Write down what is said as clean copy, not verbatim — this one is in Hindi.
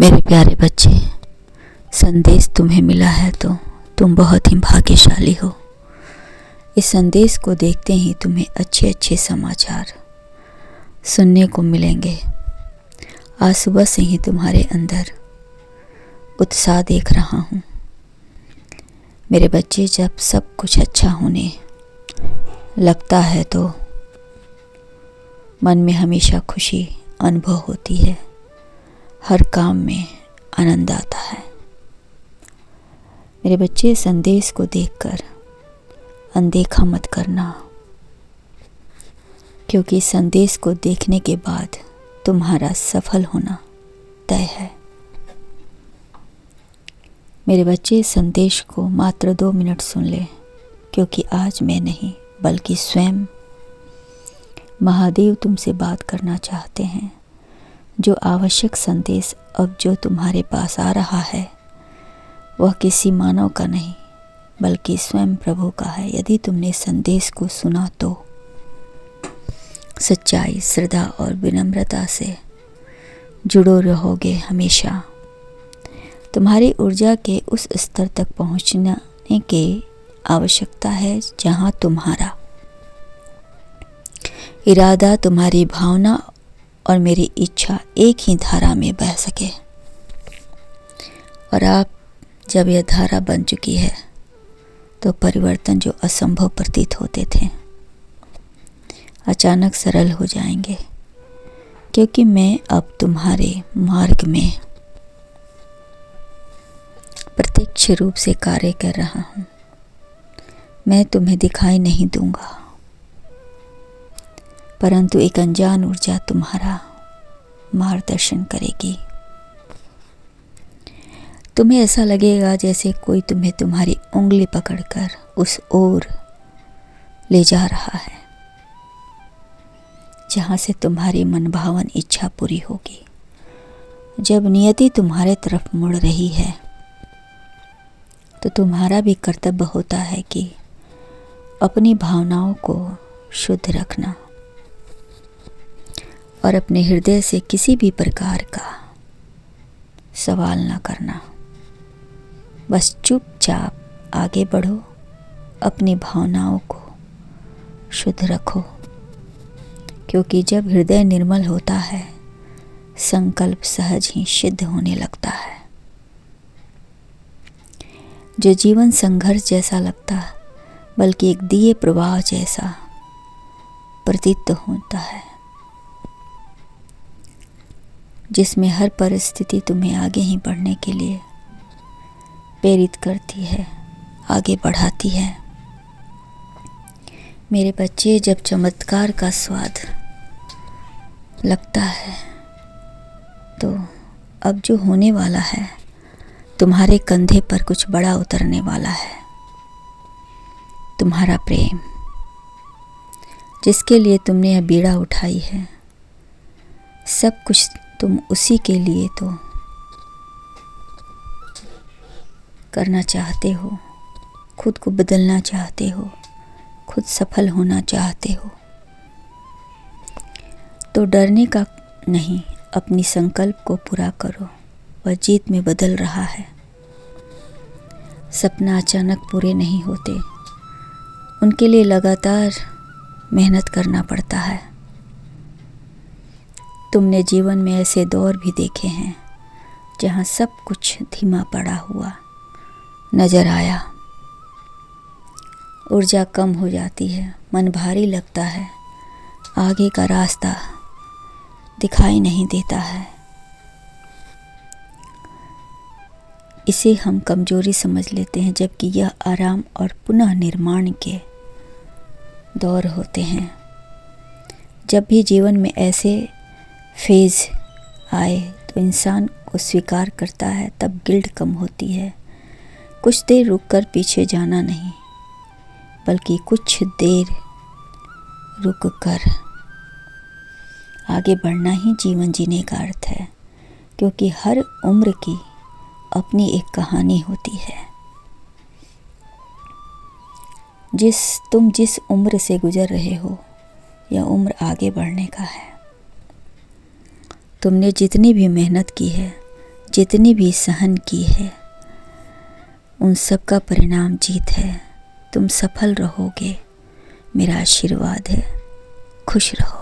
मेरे प्यारे बच्चे, संदेश तुम्हें मिला है तो तुम बहुत ही भाग्यशाली हो। इस संदेश को देखते ही तुम्हें अच्छे अच्छे समाचार सुनने को मिलेंगे। आज सुबह से ही तुम्हारे अंदर उत्साह देख रहा हूँ। मेरे बच्चे, जब सब कुछ अच्छा होने लगता है तो मन में हमेशा खुशी अनुभव होती है। हर काम में आनंद आता है। मेरे बच्चे, संदेश को देखकर अनदेखा मत करना, क्योंकि संदेश को देखने के बाद तुम्हारा सफल होना तय है। मेरे बच्चे, संदेश को मात्र 2 मिनट सुन ले, क्योंकि आज मैं नहीं बल्कि स्वयं महादेव तुमसे बात करना चाहते हैं। जो आवश्यक संदेश अब जो तुम्हारे पास आ रहा है वह किसी मानव का नहीं बल्कि स्वयं प्रभु का है। यदि तुमने संदेश को सुना तो सच्चाई, श्रद्धा और विनम्रता से जुड़ो रहोगे हमेशा। तुम्हारी ऊर्जा के उस स्तर तक पहुंचने की आवश्यकता है जहां तुम्हारा इरादा, तुम्हारी भावना और मेरी इच्छा एक ही धारा में बह सके। और आप जब यह धारा बन चुकी है तो परिवर्तन जो असंभव प्रतीत होते थे अचानक सरल हो जाएंगे, क्योंकि मैं अब तुम्हारे मार्ग में प्रत्यक्ष रूप से कार्य कर रहा हूँ। मैं तुम्हें दिखाई नहीं दूंगा, परंतु एक अनजान ऊर्जा तुम्हारा मार्गदर्शन करेगी। तुम्हें ऐसा लगेगा जैसे कोई तुम्हें तुम्हारी उंगली पकड़कर उस ओर ले जा रहा है जहां से तुम्हारी मनभावन इच्छा पूरी होगी। जब नियति तुम्हारे तरफ मुड़ रही है तो तुम्हारा भी कर्तव्य होता है कि अपनी भावनाओं को शुद्ध रखना और अपने हृदय से किसी भी प्रकार का सवाल न करना। बस चुपचाप आगे बढ़ो, अपनी भावनाओं को शुद्ध रखो, क्योंकि जब हृदय निर्मल होता है संकल्प सहज ही सिद्ध होने लगता है। जो जीवन संघर्ष जैसा लगता बल्कि एक दिए प्रवाह जैसा प्रतीत होता है, जिसमें हर परिस्थिति तुम्हें आगे ही बढ़ने के लिए प्रेरित करती है, आगे बढ़ाती है। मेरे बच्चे, जब चमत्कार का स्वाद लगता है तो अब जो होने वाला है, तुम्हारे कंधे पर कुछ बड़ा उतरने वाला है। तुम्हारा प्रेम, जिसके लिए तुमने यह बीड़ा उठाई है, सब कुछ तुम उसी के लिए तो करना चाहते हो। खुद को बदलना चाहते हो, खुद सफल होना चाहते हो, तो डरने का नहीं, अपनी संकल्प को पूरा करो। वह जीत में बदल रहा है। सपना अचानक पूरे नहीं होते, उनके लिए लगातार मेहनत करना पड़ता है। तुमने जीवन में ऐसे दौर भी देखे हैं जहां सब कुछ धीमा पड़ा हुआ नजर आया। ऊर्जा कम हो जाती है, मन भारी लगता है, आगे का रास्ता दिखाई नहीं देता है। इसे हम कमजोरी समझ लेते हैं, जबकि यह आराम और पुनः निर्माण के दौर होते हैं। जब भी जीवन में ऐसे फेज आए तो इंसान को स्वीकार करता है, तब गिल्ट कम होती है। कुछ देर रुककर पीछे जाना नहीं, बल्कि कुछ देर रुककर आगे बढ़ना ही जीवन जीने का अर्थ है, क्योंकि हर उम्र की अपनी एक कहानी होती है। तुम जिस उम्र से गुजर रहे हो, यह उम्र आगे बढ़ने का है। तुमने जितनी भी मेहनत की है, जितनी भी सहन की है उन सब का परिणाम जीत है। तुम सफल रहोगे, मेरा आशीर्वाद है। खुश रहो।